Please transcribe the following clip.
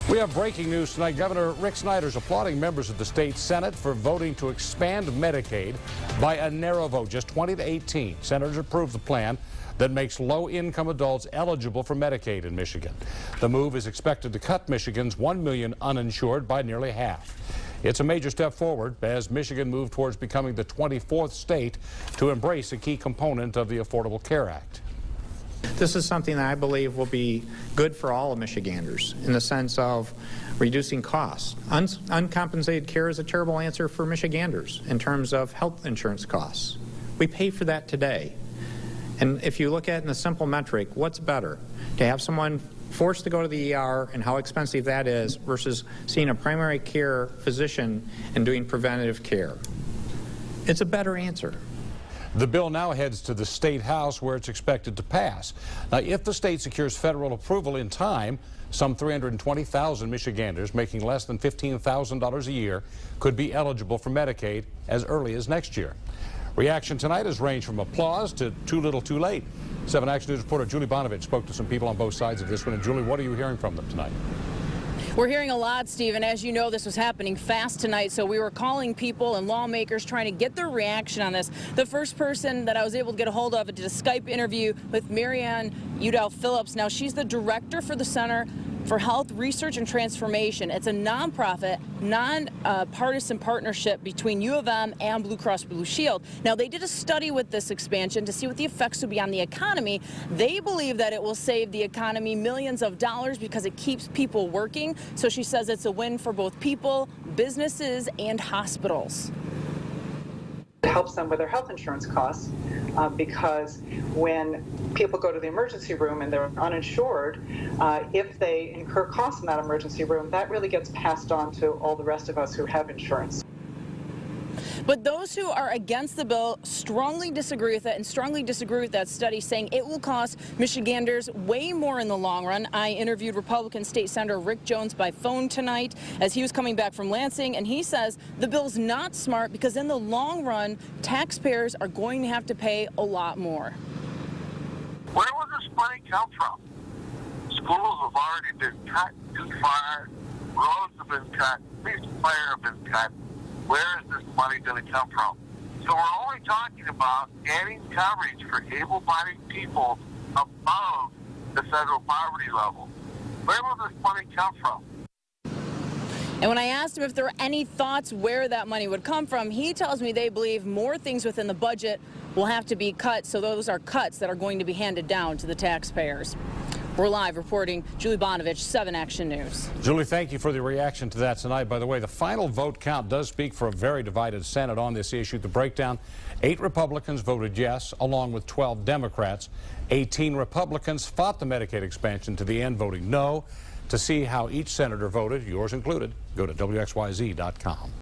We have breaking news tonight. Governor Rick Snyder is applauding members of the state Senate for voting to expand Medicaid by a narrow vote, just 20 to 18. Senators approved the plan that makes low-income adults eligible for Medicaid in Michigan. The move is expected to cut Michigan's 1 million uninsured by nearly half. It's a major step forward as Michigan moved towards becoming the 24th state to embrace a key component of the Affordable Care Act. This is something that I believe will be good for all of Michiganders in the sense of reducing costs. Uncompensated care is a terrible answer for Michiganders in terms of health insurance costs. We pay for that today. And if you look at it in a simple metric, what's better? To have someone forced to go to the ER and how expensive that is versus seeing a primary care physician and doing preventative care. It's a better answer. The bill now heads to the State House where it's expected to pass. Now, if the state secures federal approval in time, some 320,000 Michiganders making less than $15,000 a year could be eligible for Medicaid as early as next year. Reaction tonight has ranged from applause to too little too late. 7 Action News reporter Julie Bonovich spoke to some people on both sides of this one. And Julie, what are you hearing from them tonight? We're hearing a lot, Steve, and as you know, this was happening fast tonight, so we were calling people and lawmakers trying to get their reaction on this. The first person that I was able to get a hold of did a Skype interview with Marianne Udall Phillips. Now, she's the director for the Center for Health Research and Transformation. It's a nonprofit, non-partisan partnership between U of M and Blue Cross Blue Shield. Now, they did a study with this expansion to see what the effects would be on the economy. They believe that it will save the economy millions of dollars because it keeps people working. So she says it's a win for both people, businesses, and hospitals. It helps them with their health insurance costs because when people go to the emergency room and they're uninsured, if they incur costs in that emergency room, that really gets passed on to all the rest of us who have insurance. But those who are against the bill strongly disagree with it and strongly disagree with that study, saying it will cost Michiganders way more in the long run. I interviewed Republican State Senator Rick Jones by phone tonight as he was coming back from Lansing, and he says the bill's not smart because in the long run, taxpayers are going to have to pay a lot more. Where will this money come from? Schools have already been cut too far, roads have been cut, police and fire have been cut. Where is this money going to come from? So we're only talking about adding coverage for able-bodied people above the federal poverty level. Where will this money come from? And when I asked him if there were any thoughts where that money would come from, he tells me they believe more things within the budget will have to be cut, so those are cuts that are going to be handed down to the taxpayers. We're live reporting. Julie Bonovich, 7 Action News. Julie, thank you for the reaction to that tonight. By the way, the final vote count does speak for a very divided Senate on this issue. The breakdown, 8 Republicans voted yes, along with 12 Democrats. 18 Republicans fought the Medicaid expansion to the end, voting no. To see how each senator voted, yours included, go to WXYZ.com.